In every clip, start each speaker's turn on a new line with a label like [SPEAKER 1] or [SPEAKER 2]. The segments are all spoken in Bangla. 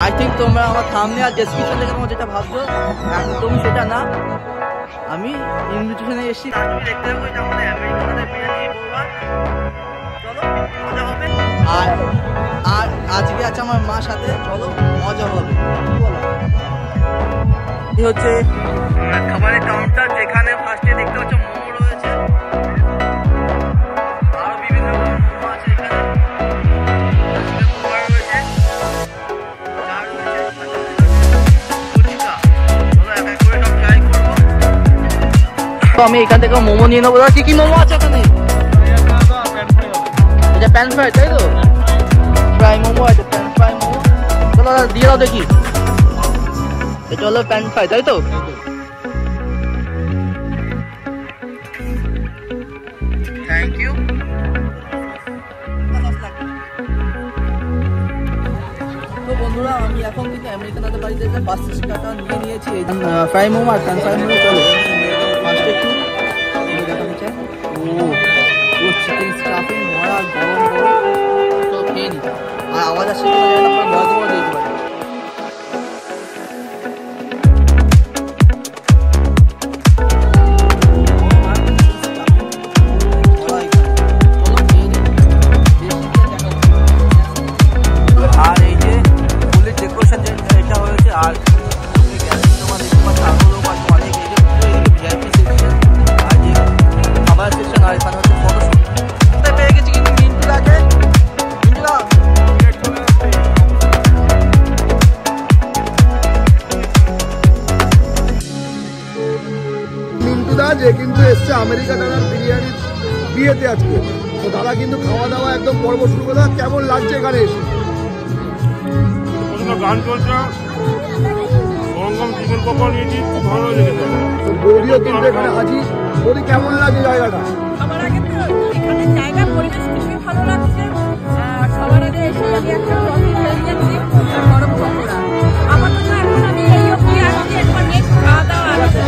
[SPEAKER 1] আই থিঙ্ক তোমরা আমার থাম্বনেল আর ডেসক্রিপশন দেখে তোমরা যেটা ভাবছো একদমই সেটা না। আমি ইনভিটেশনে এসেছি, দেখতে হবে যে আমাদের আমেরিকাতে বিরিয়ানি বলবা। চলো মজা হবে। আর আজকে আছে আমার মার সাথে, চলো মজা হবে। এই হচ্ছে খাবারের কাউন্টার, যেখানে ফার্স্টে দেখতে হচ্ছে মোমো রয়েছে, আরো বিভিন্ন মোমো আছে এখানে, তো আমি এখান থেকে মোমো নিয়ে নেবো। কি কি মোমো আছে এখানে? এটা প্যান ফ্রাই, তাই তো? ফ্রাই মোমো আছে, প্যান ফ্রাই মোমো। চলো দিয়ে দাও দেখি। এটা হলো প্যান ফ্রাই, তাই তো? Thank you. তো বন্ধুরা, আমি এখন কিন্তু আমেরিকানাতে বাড়িতে যে ৫০ টাকা নিয়ে নিয়েছি ফ্রাই মোমো আর প্যান ফ্রাই মোমো। চলো ফার্স্টে একটু দেখাতে চাই। ও চিকেন স্টাফিং ভরা গরম গরম, তো খেয়ে নি। আর আওয়াজ আসছে বড় বড় দিতে পারি। আর এই যে ফুলের ডেকোরেশন এটা হয়েছে, আর
[SPEAKER 2] যে কিন্তু এসছে আমেরিকা দাদার বিরিয়ানির বিয়েতে আজকে। তো দাদা কিন্তু খাওয়া দাওয়া একদম পর্ব শুরু করে। কেমন লাগছে এখানে এসে?
[SPEAKER 3] গান চলছে, গরম চিকেন পকোড়া নিয়েছি, খুব ভালো লেগেছে।
[SPEAKER 2] তো বৌদিও কিন্তু এখানে হাজির। বৌদি কেমন লাগে জায়গাটা?
[SPEAKER 4] আমার আগে তো এখানে জায়গা পরিবেশ খুবই ভালো লাগছে। সবার আগে এসে আমি একটা ট্রফি পেয়ে গেছি, গরম পকোড়া। আমার তো এখন আমি এই অবধি আসছি, একবার নেক্সট খাওয়া দাওয়া আছে।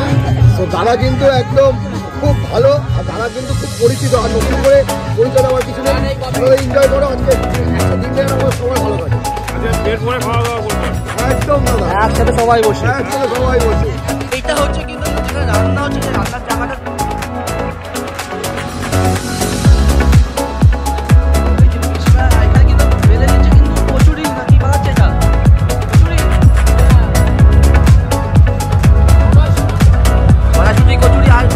[SPEAKER 2] তো দাদা কিন্তু একদম খুব ভালো, আর দাদা কিন্তু খুব পরিচিত। আর নতুন করে পরিচয় দেওয়ার কিছু নেই, এনজয় করো। আজকে দিনটা আমার সবাই ভালো থাকে।
[SPEAKER 3] পেট ভরে খাওয়া দাওয়া করবে
[SPEAKER 2] একদম দাদা,
[SPEAKER 1] একসাথে সবাই বসে,
[SPEAKER 2] একসাথে সবাই বসে।
[SPEAKER 1] এইটা হচ্ছে কিন্তু যেখানে রান্না হচ্ছে, রান্নার জায়গাটা এখানে কিন্তু বেলে নিচ্ছে কিন্তু কচুরি নাকি বানাচ্ছে এটা কড়াশুটি কচুরি। আর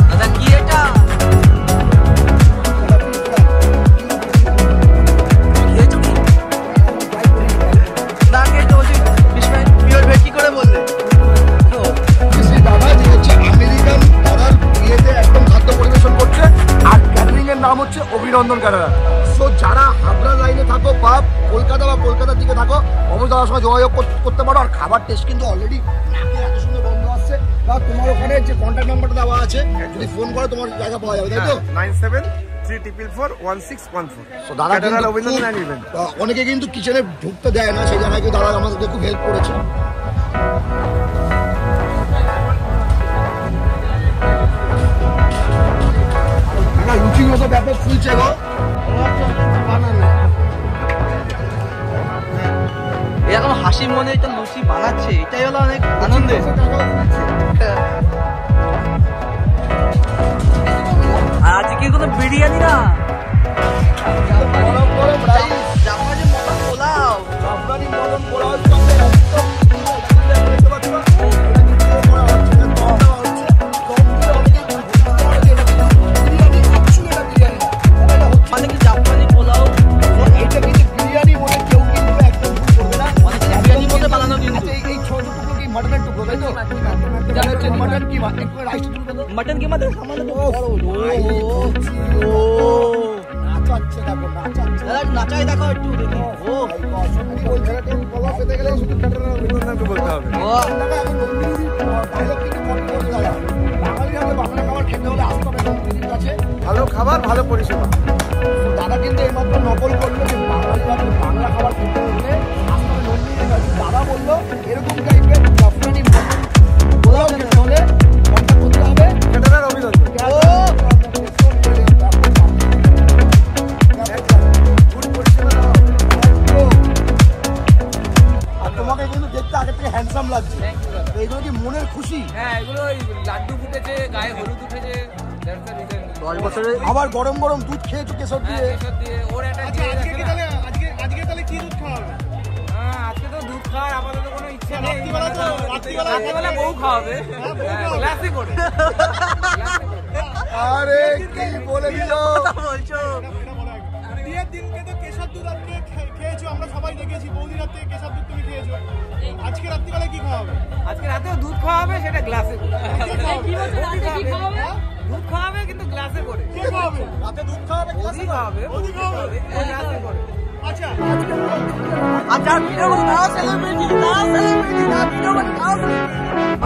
[SPEAKER 1] দাদা কি এটা খেয়েছো কি? না খেয়েছো পিওর ভেজ কি করে বললে?
[SPEAKER 2] দাদা যে হচ্ছে আমেরিকান দাদার বিয়েতে একদম খাদ্য পরিবেশন করছে, আর ক্যাটারিং এর নাম হচ্ছে অভিনন্দন ক্যাটারার। সো যারা হাবড়া লাইনে থাকো বা কলকাতার দিকে থাকো, অবশ্যই দাদার সঙ্গে যোগাযোগ করতে পারো। আর খাবার টেস্ট কিন্তু অলরেডি নাকে এত সুন্দর গন্ধ আসছে। বা তোমার ওখানে যে কন্ট্যাক্ট নাম্বারটা দেওয়া আছে, যদি ফোন করো তোমার জায়গা পাওয়া যাবে, তাই তো?
[SPEAKER 3] 9734441614।
[SPEAKER 2] So দাদা কিন্তু অনেকে কিন্তু কিচেনে ঢুকতে দেয় না, সেই জায়গায় দাদা আমাদেরকে খুব হেল্প করেছে। লুচি মতো ব্যাপক ফুলছে গো।
[SPEAKER 1] এরকম হাসি মনে একটা লুচি বানাচ্ছে, এটাই হলো অনেক আনন্দের। আর আজকে কোনো বিরিয়ানি না,
[SPEAKER 2] গরম গরম রাইস,
[SPEAKER 1] জাপানি মটন পোলাও,
[SPEAKER 2] জাপানি মটন পোলাও সঙ্গে একদম দেখতে পাচ্ছ না? এটা কিন্তু করা হচ্ছে না, দম দেওয়া হচ্ছে। দম দিয়ে অনেকে এটা বিরিয়ানি, অ্যাকচুয়ালি এটা বিরিয়ানি না, এটা হচ্ছে
[SPEAKER 1] মানে কি জাপানি পোলাও।
[SPEAKER 2] এটা কিন্তু বিরিয়ানি বলে কেউ কিন্তু একদম ভুল করবে না।
[SPEAKER 1] অনেকে বিরিয়ানি বলে বানানো কিন্তু।
[SPEAKER 2] এই ছোট টুকরো কি মাটনের টুকরো, তাই তো? মটন কি একটু রাইস টুকরো দাও।
[SPEAKER 1] মটন কি মানে সামান্য তো বড়। ও
[SPEAKER 2] নাচাচ্ছে, দেখো নাচাচ্ছে।
[SPEAKER 1] দাদা নাচাই দেখো একটু দেখি। ও
[SPEAKER 2] সত্যি বলছে না, তুমি কলা পেতে গেলে শুধু ক্যাটারার অভিনন্দনকে বলতে হবে।
[SPEAKER 1] ও
[SPEAKER 2] দাদা এখন নন্দিনী ডায়লগ কিন্তু কপি করছে দাদা। বাঙালি হাতে বাংলা খাবার খেতে হলে আসতে হবে নন্দিনীর কাছে।
[SPEAKER 3] ভালো খাবার, ভালো পরিষেবা।
[SPEAKER 2] দাদা কিন্তু এইমাত্র নকল করলো যে বাঙালি হাতে বাংলা খাবার খেতে হলে আসতে হবে নন্দিনীর কাছে। দাদা বললো এরকম টাইপের জাফরানি মটন পোলাও খেতে হলে কন্ট্যাক্ট করতে হবে
[SPEAKER 3] ক্যাটারার অভিনন্দন।
[SPEAKER 2] গুড পরিষেবা দাও। লাগছে। এইগুলো কি মনের খুশি?
[SPEAKER 1] হ্যাঁ, এগুলো ওই লাড্ডু ফুটেছে, গায়ে হলুদ উঠেছে, 10 বছরে
[SPEAKER 2] আবার গরম গরম দুধ খেয়েছো কেশর দিয়ে।
[SPEAKER 1] কেশর দিয়ে ওর একটা
[SPEAKER 3] আজকে তাহলে কি দুধ খাওয়াবে?
[SPEAKER 1] আজকে তো দুধ খাওয়ার আপাতত কোনো ইচ্ছা নেই।
[SPEAKER 3] রাত্রিবেলা
[SPEAKER 1] বউ খাওয়াবে গ্লাসে করে।
[SPEAKER 2] আরে কি বলে দিল
[SPEAKER 1] বলছো?
[SPEAKER 3] বিয়ের দিনকে তো কেশর দুধ আজকে খেয়েছো, আমরা সবাই দেখেছি। বৌদি রাত্রে কেশর দুধ তুমি খেয়েছো, আজকে রাত্রিবেলা কি খাওয়াবে?
[SPEAKER 1] আজকে রাতেও দুধ খাওয়াবে, সেটা গ্লাসে করে।
[SPEAKER 4] কি বলছো রাতে কি খাওয়াবে?
[SPEAKER 1] দুধ খাওয়াবে কিন্তু গ্লাসে করে।
[SPEAKER 3] কে খাওয়াবে?
[SPEAKER 2] রাতে দুধ খাওয়াবে
[SPEAKER 1] বৌদি খাওয়াবে,
[SPEAKER 3] বৌদি খাওয়াবে?
[SPEAKER 1] গ্লাসে করে।
[SPEAKER 3] আচ্ছা
[SPEAKER 1] আচ্ছা, ভিডিও করে দাও সেলিব্রিটি, দাও সেলিব্রিটি, দাও ভিডিও করে দাও সেলিব্রিটি।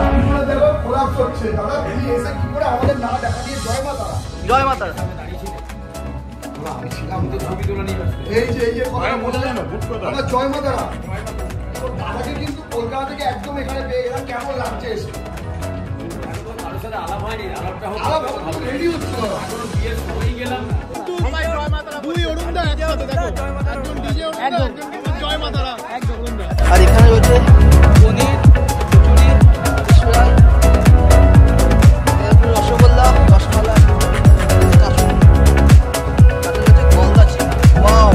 [SPEAKER 2] আপনারা দেখো কোলাপস হচ্ছে। দাদা দিদি এসে কি করে আমাদের না দেখা দিয়ে জয় মা তারা।
[SPEAKER 1] জয় মাতা।
[SPEAKER 2] আমি ছিলাম তো ছবি তুলে নিয়ে এই যে কথা বললেন আমরা জয় মা তারা। তো দাদাকে কিন্তু কলকাতা থেকে একদম এখানে পেয়ে গেলাম। কেমন লাগছে এসে? আলাপ রেডি হচ্ছিল
[SPEAKER 3] দুই অরুণদা একসাথে দেখো, একজন ডিজে অরুণদা, একজন জয় মা তারা, একজন অরুণদা।
[SPEAKER 1] আর এখানে রয়েছে পনির, খিচুড়ি, মিষ্টাই, এরপর রসগোল্লা, রসমালাই, কাসুন্দি, তাতে রয়েছে গলদা চিংড়ি। ওয়াও!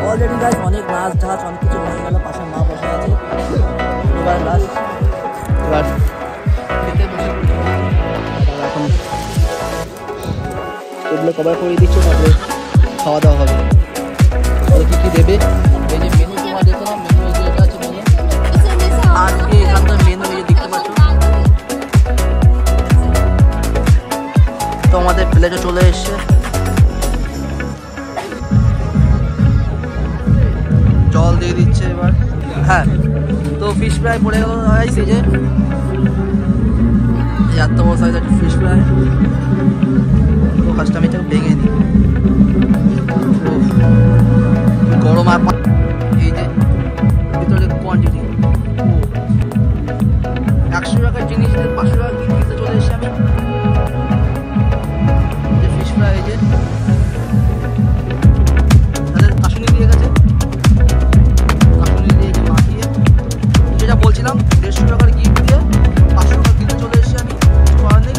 [SPEAKER 1] অলরেডি গাইস অনেক মাছ ঢাছ অনেক কিছু হয়ে গেল। পাশে মা বসে আছে। এবার লাস্ট এবার খেতে বসে পড়েছি। এখন এগুলো কভার করে দিচ্ছে, তারপরে খাওয়া দাওয়া হবে। তাহলে কী কী দেবে? এই যে মেনু তোমার দেখো না, মেনু এই যে এটা আছে মেনু। আজকে এখানকার মেনু এই যে দেখতে পাচ্ছ। তো আমাদের প্লেটে চলে এসছে। জল দিয়ে দিচ্ছে এবার। হ্যাঁ, তো ফিশ ফ্রাই পড়ে গেল এই যে এত বড় সাইজ একটা ফিশ ফ্রাই। তো ফার্স্ট আমি এটাকে ভেঙে দিই। গরম আর এই যে ভিতরে কোয়ান্টিটি 100 টাকার জিনিস 500 টাকা কিনতে চলে এসে আমি। যে ফিশ ফ্রাই এই যে তাদের কাশুনি দিয়ে গেছে, কাশুনি দিয়ে মাখিয়ে যেটা বলছিলাম 150 টাকার গিফট দিয়ে 500 টাকা কিনতে চলে এসে আমি। করার নেই।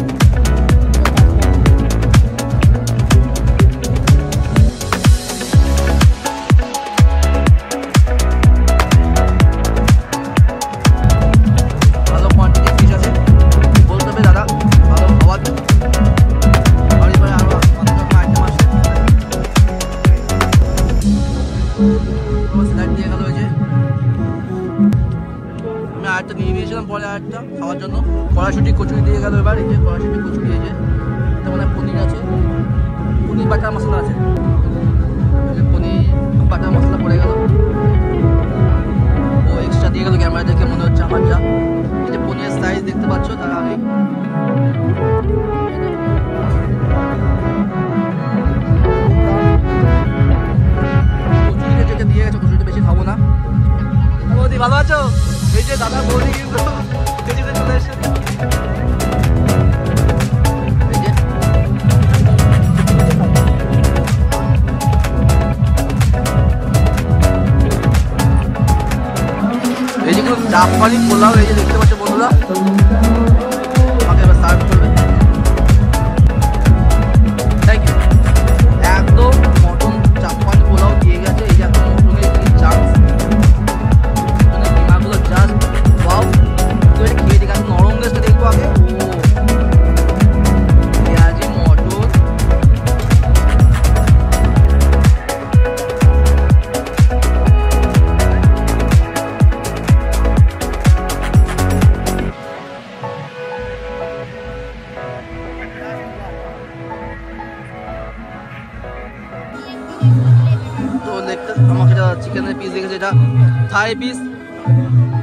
[SPEAKER 1] ভালো কোয়ান্টিটি ফিশ আছে বলতে হবে দাদা, ভালো খাবার। আর এবারে আরো আইটেম আছে। স্যালাড দিয়ে গেল। ওই যে আমি আরেকটা নিয়ে নিয়েছিলাম পরে, আরেকটা খাওয়ার জন্য। কড়াইশুঁটি কচুরি দিয়ে গেল এবার। এই যে কড়াইশুঁটি কচুরি, এই যে এটা মানে পনির আছে, পনির বাটার মশলা আছে, পনির বাটার মশলা পড়ে গেল। ও এক্সট্রা দিয়ে গেল। ক্যামেরা দেখে মনে হচ্ছে আমার যা। এই যে পনিরের সাইজ দেখতে পাচ্ছ তার আগে। কচুরিটা যেটা দিয়ে গেছে, কচুরিটা বেশি খাবো না। বৌদি ভালো আছো? এই যে দাদা বৌদি কিন্তু খেজুরে চলে এসে। এই যে এই যেগুলো জাপানি পোলাও এই যে দেখতে পাচ্ছ বন্ধুরা। আমাকে এবার সার্ভ করবে। Thank you. একদম মটন জাপানি পোলাও দিয়ে গেছে। এই যে একদম মটনের চান্স, ডিমাগুলো জাস্ট ওয়াও। তো এটা খেয়ে দেখে নরম গেছটা দেখবো আগে। ও পেঁয়াজি মটন তো লেগটা আমাকে এটা চিকেনের পিস দিয়ে গেছে, এটা থাই পিস,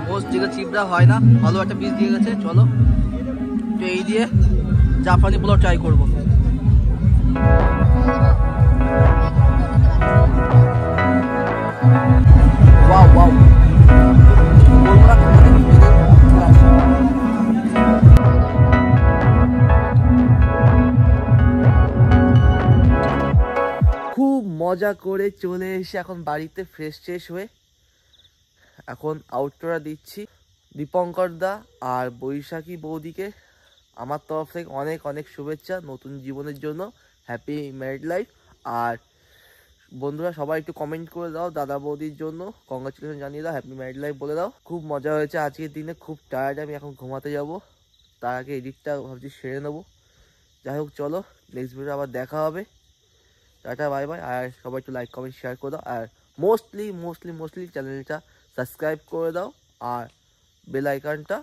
[SPEAKER 1] মোস্ট যেটা চিপড়া হয় না, ভালো একটা পিস দিয়ে গেছে। চলো তো এই দিয়ে জাপানি পোলাও ট্রাই করবো। ওয়াও ওয়াও, খুব মজা করে চলে এসে এখন বাড়িতে ফ্রেশ ট্রেশ হয়ে এখন আউটডোরা দিচ্ছি। দীপঙ্কর দা আর বৈশাখী বৌদিকে আমার তরফ থেকে অনেক অনেক শুভেচ্ছা নতুন জীবনের জন্য, হ্যাপি ম্যারিড লাইফ। আর বন্ধুরা সবাই একটু কমেন্ট করে দাও দাদা বৌদির জন্য, কংগ্রাচুলেশন জানিয়ে দাও, হ্যাপি ম্যারিড লাইফ বলে দাও। খুব মজা হয়েছে আজকের দিনে, খুব টায়ার্ড, আমি এখন ঘুমাতে যাব, তার আগে এডিটটা ভাবছি সেরে নেবো। যাই হোক চলো, নেক্সট ভিডিও আবার দেখা হবে, টাটা বাই বাই। আর সবাই একটু লাইক কমেন্ট শেয়ার করে দাও, আর মোস্টলি চ্যানেলটা সাবস্ক্রাইব করে দাও, আর বেল আইকনটা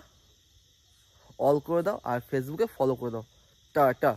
[SPEAKER 1] অল করে দাও, আর ফেসবুকে ফলো করে দাও। টাটা।